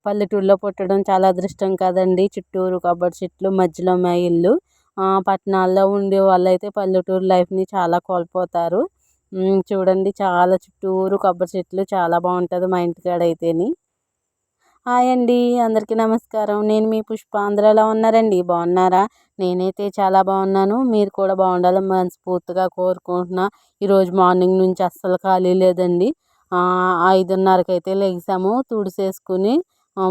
పల్లెటూరులో పుట్టడం చాలా అదృష్టం కదండి. చుట్టూరు కొబ్బరి చెట్లు, మధ్యలో మా ఇల్లు. పట్టణాల్లో ఉండే వాళ్ళైతే పల్లెటూరు లైఫ్‌ని చాలా కోల్పోతారు. చూడండి చాలా చుట్టూరు కొబ్బరి చెట్లు చాలా బావుంటది మా ఇంటికాడైతేని. హాయ్ అండి. అందరికీ నమస్కారం. నేను మీ పుష్ప. అందరూ ఎలా ఉన్నారండి? బాగున్నారా? నేనైతే చాలా బాగున్నాను. మీరు కూడా బాగుండాలని మనస్ఫూర్తిగా కోరుకుంటున్నా. ఈరోజు మార్నింగ్ నుంచి అస్సలు ఖాళీ లేదండి. 5:30కి అయితే లెగిసాము. తుడిసేసుకుని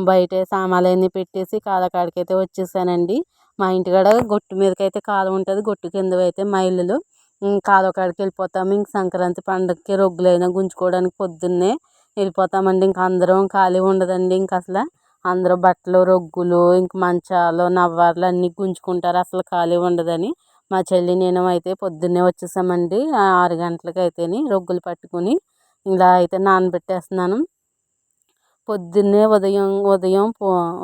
బయటే సామాన్లన్నీ పెట్టేసి కాళ్ళకాడికైతే వచ్చేసానండి. మా ఇంటికాడ గొట్టు మీదకైతే కాలువ ఉంటుంది. గొట్టు కిందవైతే మా ఇల్లులు. కాలువ కాడికి వెళ్ళిపోతాము. ఇంక సంక్రాంతి పండగకి రొగ్గులైనా గుంజుకోవడానికి పొద్దున్నే వెళ్ళిపోతామండి. ఇంక అందరం ఖాళీ ఉండదండి. ఇంక అసలు అందరూ బట్టలు, రొగ్గులు, ఇంక మంచాలు, నవ్వార్లు అన్నీ గుంజుకుంటారు. అసలు ఖాళీ ఉండదని మా చెల్లి నేను అయితే పొద్దున్నే వచ్చేసామండి. 6 గంటలకి అయితేని రొగ్గులు పట్టుకుని ఇలా అయితే నానబెట్టేస్తున్నాను. పొద్దున్నే ఉదయం ఉదయం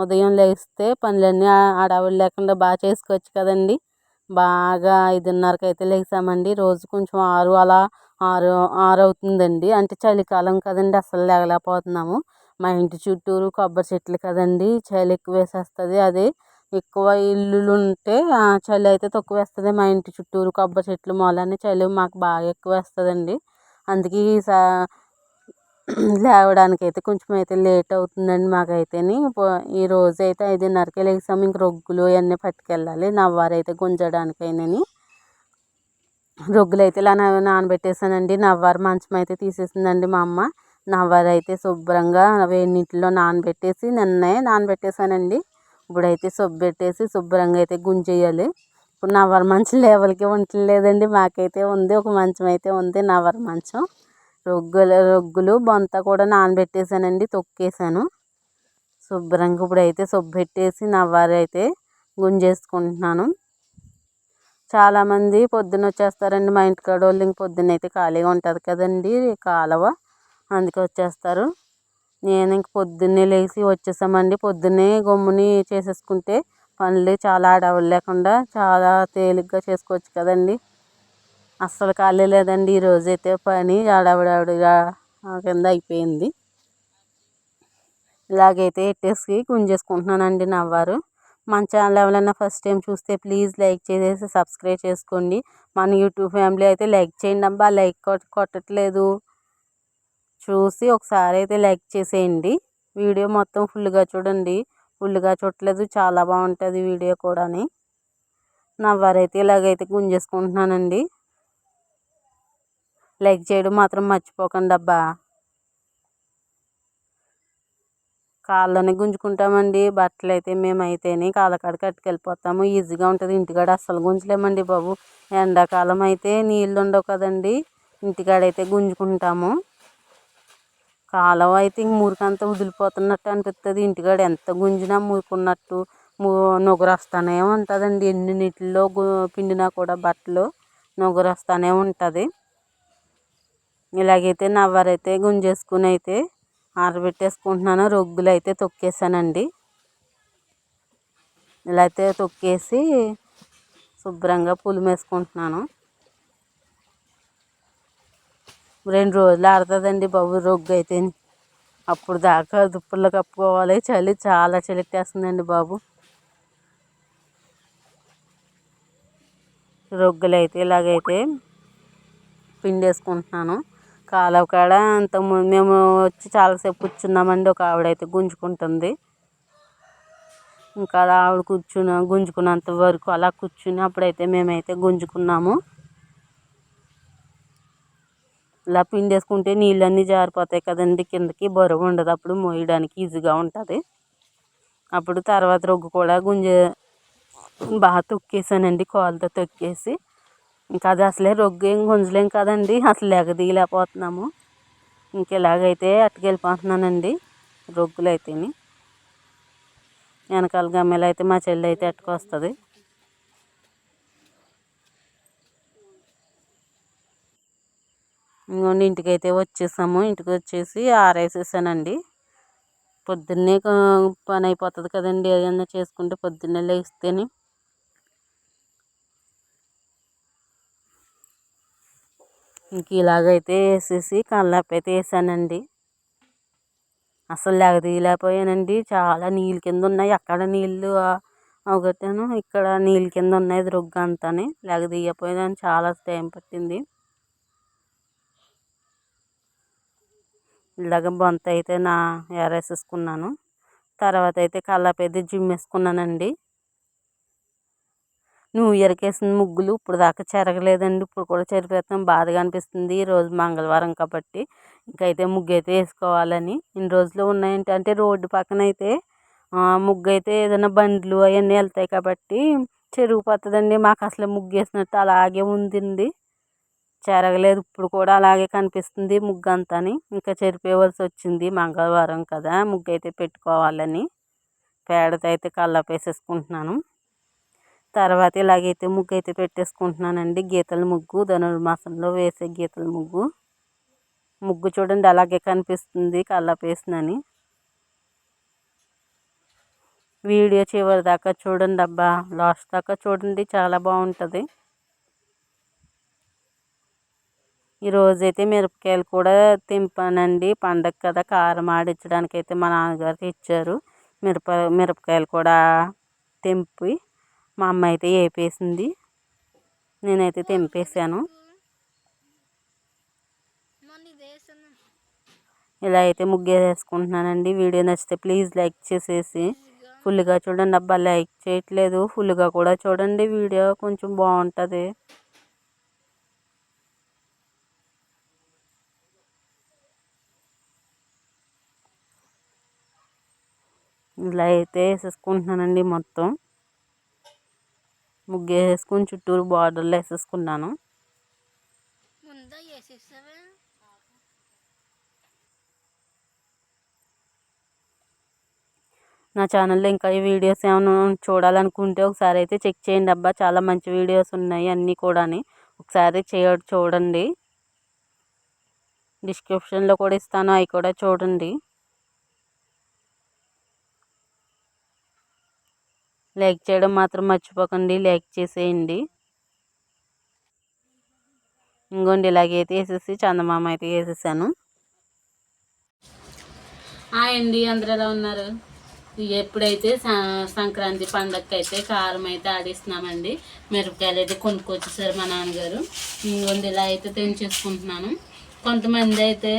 ఉదయం లేస్తే పనులన్నీ హడావుడి లేకుండా బాగా చేసుకోవచ్చు కదండి. బాగా 5:30కి అయితే లేసామండి. రోజు కొంచెం 6 అలా 6 6 అవుతుందండి. అంటే చలికాలం కదండి, అస్సలు లేగలేకపోతున్నాము. మా ఇంటి చుట్టూరు కొబ్బరి చెట్లు కదండి, చలి ఎక్కువ వేసేస్తుంది. అదే ఎక్కువ ఇల్లులు ఉంటే చలి అయితే తక్కువ వేస్తుంది. మా ఇంటి చుట్టూరు కొబ్బరి చెట్లు మూలానే చలి మాకు బాగా ఎక్కువ వేస్తుందండి. అందుకే లేవడానికి అయితే కొంచెం అయితే లేట్ అవుతుందండి మాకైతేని. ఈ రోజు అయితే 5:30కే లేసాము. ఇంక రొగ్గులు ఇవన్నీ పట్టుకెళ్ళాలి నవ్వారైతే గుంజడానికైనాని. రొగ్గులు అయితే ఇలా నానబెట్టేసానండి. నవ్వారు మంచం అయితే తీసేసిందండి మా అమ్మ. నవ్వారు అయితే శుభ్రంగా వేడి నీటిలో నానబెట్టేసి నిన్నే నానబెట్టేసానండి. ఇప్పుడైతే పెట్టేసి శుభ్రంగా అయితే గుంజేయాలి. ఇప్పుడు నవ్వారు మంచం లేవలికి ఉండలేదండి. మాకైతే ఉంది, ఒక మంచం అయితే ఉంది నవ్వారు మంచం. రొగ్గులు బొంత కూడా నానబెట్టేసానండి, తొక్కేసాను శుభ్రంగా. ఇప్పుడైతే పెట్టేసి నవ్వారు అయితే గుంజేసుకుంటున్నాను. చాలామంది పొద్దున్న వచ్చేస్తారండి మా ఇంటికాడ వాళ్ళు. ఇంక పొద్దున్న అయితే ఖాళీగా ఉంటుంది కదండి కాలువ, అందుకే వచ్చేస్తారు. నేను ఇంక పొద్దున్నే లేచి వచ్చేసామండి. పొద్దున్నే గమ్ముని చేసేసుకుంటే పనులు చాలా హడావుడి లేకుండా చాలా తేలిగ్గా చేసుకోవచ్చు కదండి. అస్సలు ఖాళీ లేదండి ఈరోజైతే. పని హడావుడిగా కింద అయిపోయింది. ఇలాగైతే ఎట్టేసి గుంజేసుకుంటున్నానండి నవ్వారు. మన ఛానల్ ఎవరైనా ఫస్ట్ టైం చూస్తే ప్లీజ్ లైక్ చేసేసి సబ్స్క్రైబ్ చేసుకోండి. మన యూట్యూబ్ ఫ్యామిలీ అయితే లైక్ చేయండి అబ్బా. లైక్ కొట్టట్లేదు, చూసి ఒకసారి అయితే లైక్ చేసేయండి. వీడియో మొత్తం ఫుల్గా చూడండి. ఫుల్గా చూడట్లేదు, చాలా బాగుంటుంది వీడియో కూడా. నవ్వారైతే ఇలాగైతే గుంజేసుకుంటున్నానండి. లైక్ చేయడం మాత్రం మర్చిపోకండి అబ్బా. కాళ్ళలోనే గుంజుకుంటామండి బట్టలు అయితే. మేమైతేనే కాళ్ళకాడికి కట్టుకెళ్ళిపోతాము, ఈజీగా ఉంటుంది. ఇంటికాడ అస్సలు గుంజలేమండి బాబు. ఎండాకాలం అయితే నీళ్ళు ఉండవు కదండి, ఇంటికాడైతే గుంజుకుంటాము. కాలువ అయితే ఇంక మురికంతా వదిలిపోతున్నట్టు అనిపిస్తుంది. ఇంటికాడ ఎంత గుంజినా మురుకున్నట్టు నుగురు వస్తూనే ఉంటుందండి. ఎన్ని నీటిలో పిండినా కూడా బట్టలు నుగురు వస్తూనే ఉంటుంది. ఇలాగైతే నవ్వారైతే గుంజేసుకుని అయితే ఆరబెట్టేసుకుంటున్నాను. రొగ్గులు అయితే తొక్కేసానండి. ఇలా అయితే తొక్కేసి శుభ్రంగా పులిమేసుకుంటున్నాను. 2 రోజులు ఆడుతుందండి బాబు రొగ్గు అయితే. అప్పుడు దాకా దుప్పట్లు కప్పుకోవాలి. చలి చాలా చలిట్టేస్తుందండి బాబు. రొగ్గులు అయితే ఇలాగైతే పిండేసుకుంటున్నాను. కాలువ కాడ అంతకుముందు మేము వచ్చి చాలాసేపు కూర్చున్నామండి. ఒక ఆవిడైతే గుంజుకుంటుంది. ఇంకా అలా ఆవిడ గుంజుకున్నంత వరకు అలా కూర్చుని అప్పుడైతే మేమైతే గుంజుకున్నాము. ఇలా పిండేసుకుంటే నీళ్ళన్నీ జారిపోతాయి కదండి కిందకి, బరువు ఉండదు. అప్పుడు మోయడానికి ఈజీగా ఉంటుంది. అప్పుడు తర్వాత రొగ్గు కూడా బాగా తొక్కేసానండి, కాలుతో తొక్కేసి. ఇంకా అది అసలే రొగ్గు ఏం గుంజలేం కదండి, అసలు ఎగదీయలేకపోతున్నాము. ఇంక ఇలాగైతే అట్టుకెళ్ళిపోతున్నానండి రొగ్గులు అయితేని. వెనకాల గమ్మలు అయితే మా చెల్లి అయితే అట్టుకొస్తుంది. ఇంకోండి ఇంటికైతే వచ్చేసాము. ఇంటికి వచ్చేసి ఆరేసేసానండి. పొద్దున్నే పని అయిపోతుంది కదండి, ఏదైనా చేసుకుంటే పొద్దున్నే లేస్తేనే. ఇంక ఇలాగైతే వేసేసి కల్లాపు అయితే వేసానండి. అసలు లేకపోయానండి. చాలా నీళ్ళ కింద ఉన్నాయి. అక్కడ నీళ్ళు ఒకటేను, ఇక్కడ నీళ్ళ కింద ఉన్నాయి రొగ్గు అంతాని. తీయపోయాను, చాలా టైం పట్టింది. ఇలాగ బొంత అయితే ఏరేసేసుకున్నాను. తర్వాత అయితే కల్లాపైతే జిమ్ వేసుకున్నానండి. న్యూ ఇయర్కి వేసిన ముగ్గులు ఇప్పుడు దాకా చెరగలేదండి. ఇప్పుడు కూడా చెరిపేస్తాం, బాధగా అనిపిస్తుంది. ఈరోజు మంగళవారం కాబట్టి ఇంకైతే ముగ్గు అయితే వేసుకోవాలని. ఇన్ని రోజులు ఉన్నాయంటే అంటే రోడ్డు పక్కన అయితే ముగ్గు అయితే ఏదైనా బండ్లు అవన్నీ వెళ్తాయి కాబట్టి చెరిగిపోతుందండి. మాకు అసలు ముగ్గు వేసినట్టు అలాగే ఉందండి, చెరగలేదు. ఇప్పుడు కూడా అలాగే కనిపిస్తుంది ముగ్గు అంతాని. ఇంకా చెరిపేయవలసి వచ్చింది, మంగళవారం కదా ముగ్గు అయితే పెట్టుకోవాలని. పేడతో అయితే కల్లాపు వేసేసుకుంటున్నాను. తర్వాత ఇలాగైతే ముగ్గు అయితే పెట్టేసుకుంటున్నానండి. గీతల ముగ్గు, ధనుర్మాసంలో వేసే గీతల ముగ్గు. ముగ్గు చూడండి అలాగే కనిపిస్తుంది కల్లాపు వేసినని. వీడియో చివరి దాకా చూడండి అబ్బా, లాస్ట్ దాకా చూడండి, చాలా బాగుంటుంది. ఈరోజైతే మిరపకాయలు కూడా తెంపానండి. పండగ కదా, కారం ఆడించడానికి అయితే మా నాన్నగారు ఇచ్చారు. మిరపకాయలు కూడా తెంపి మా అమ్మ అయితే వేపేసింది. నేనైతే తెంపేశాను. ఇలా అయితే ముగ్గు వేసుకుంటున్నానండి. వీడియో నచ్చితే ప్లీజ్ లైక్ చేసేసి ఫుల్గా చూడండి అబ్బా. లైక్ చేయట్లేదు, ఫుల్గా కూడా చూడండి, వీడియో కొంచెం బాగుంటుంది. ఇలా అయితే వేసేసుకుంటున్నానండి. మొత్తం ముగ్గు వేసుకుని చుట్టూరు బార్డర్లు వేసేసుకున్నాను. నా ఛానల్లో ఇంకా ఈ వీడియోస్ ఏమైనా చూడాలనుకుంటే ఒకసారి అయితే చెక్ చేయండి అబ్బా. చాలా మంచి వీడియోస్ ఉన్నాయి అన్నీ కూడా, ఒకసారి చూడండి. డిస్క్రిప్షన్లో కూడా ఇస్తాను, అవి కూడా చూడండి. లైక్ చేయడం మాత్రం మర్చిపోకండి, లైక్ చేసేయండి. ఇంకోండి ఇలాగైతే వేసేసి చందమామ అయితే వేసేసాను. అండి, అందరూ ఎలా ఉన్నారు? ఎప్పుడైతే సంక్రాంతి పండగకి అయితే కారం అయితే ఆడిస్తున్నామండి. మిరపకాయలు అయితే కొనుక్కొచ్చేసారు మా నాన్నగారు. ఇంకొంది ఇలా అయితే తెంచేసుకుంటున్నాను. కొంతమంది అయితే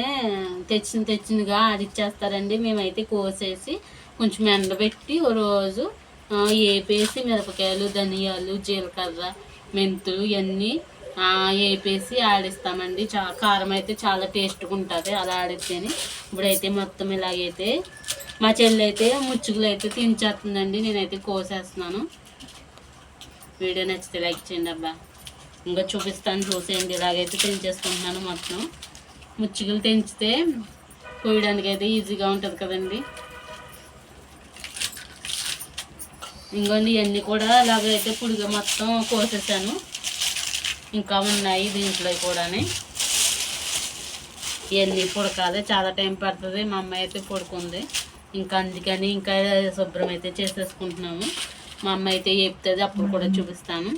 తెచ్చినగా ఆడిచ్చేస్తారండి. మేమైతే కోసేసి కొంచెం ఎండబెట్టి ఓ రోజు వేపేసి మిరపకాయలు, ధనియాలు, జీలకర్ర, మెంతులు ఇవన్నీ వేపేసి ఆడిస్తామండి. కారం అయితే చాలా టేస్ట్గా ఉంటుంది అలా ఆడితేనే. ఇప్పుడైతే మొత్తం ఇలాగైతే మా చెల్లి అయితే ముచ్చుకులు అయితే తినేస్తుందండి. నేనైతే కోసేస్తున్నాను. వీడియో నచ్చితే లైక్ చేయండి అబ్బా. ఇంకా చూపిస్తాను, చూసేయండి. ఇలాగైతే తెంచేసుకుంటున్నాను. మొత్తం ముచ్చుకులు తెంచితే కోయడానికి అయితే ఈజీగా ఉంటుంది కదండి. ఇంకొన్ని ఇవన్నీ కూడా అలాగైతే పొడిగా మొత్తం కోసేసాను. ఇంకా ఉన్నాయి దీంట్లో కూడా. ఇవన్నీ పొడకాలి, చాలా టైం పడుతుంది. మా అమ్మాయి అయితే పొడుకుంది, ఇంకా అందుకని ఇంకా శుభ్రం అయితే చేసేసుకుంటున్నాము. మా అమ్మ అయితే చెప్తుంది, అప్పుడు కూడా చూపిస్తాను.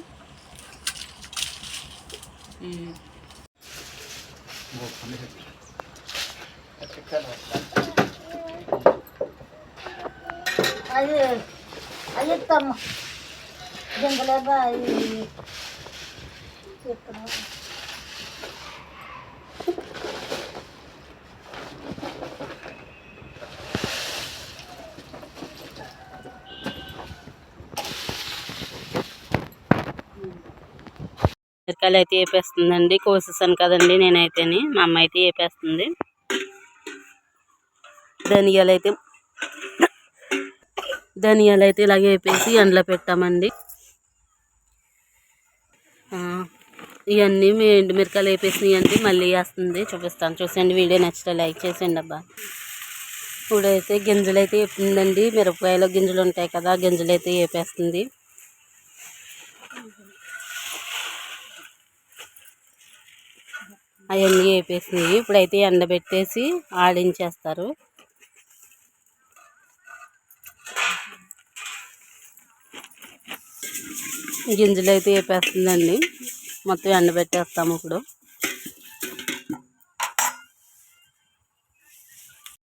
అది తమ్మ జంగలేబా మిరకాయలు అయితే వేపేస్తుందండి. కోసేసాను కదండి నేనైతేని. మా అమ్మ అయితే వేపేస్తుంది. ధనియాలు అయితే ఇలాగే వేపేసి ఎండలో పెట్టామండి. ఇవన్నీ ఎండు మిరకాయలు వేపేసినాయి అండి. మళ్ళీ వేస్తుంది, చూపిస్తాను, చూసేయండి. వీడియో నచ్చితే లైక్ చేసేయండి అబ్బా. ఇప్పుడైతే గింజలు అయితే వేపుతుందండి. మిరపకాయలో గింజలు ఉంటాయి కదా, గింజలు అయితే వేపేస్తుంది. అవన్నీ వేపేసినాయి. ఇప్పుడైతే ఎండబెట్టేసి ఆడించేస్తారు. గింజలు అయితే వేపేస్తుందండి. మొత్తం ఎండబెట్టేస్తాము ఇప్పుడు.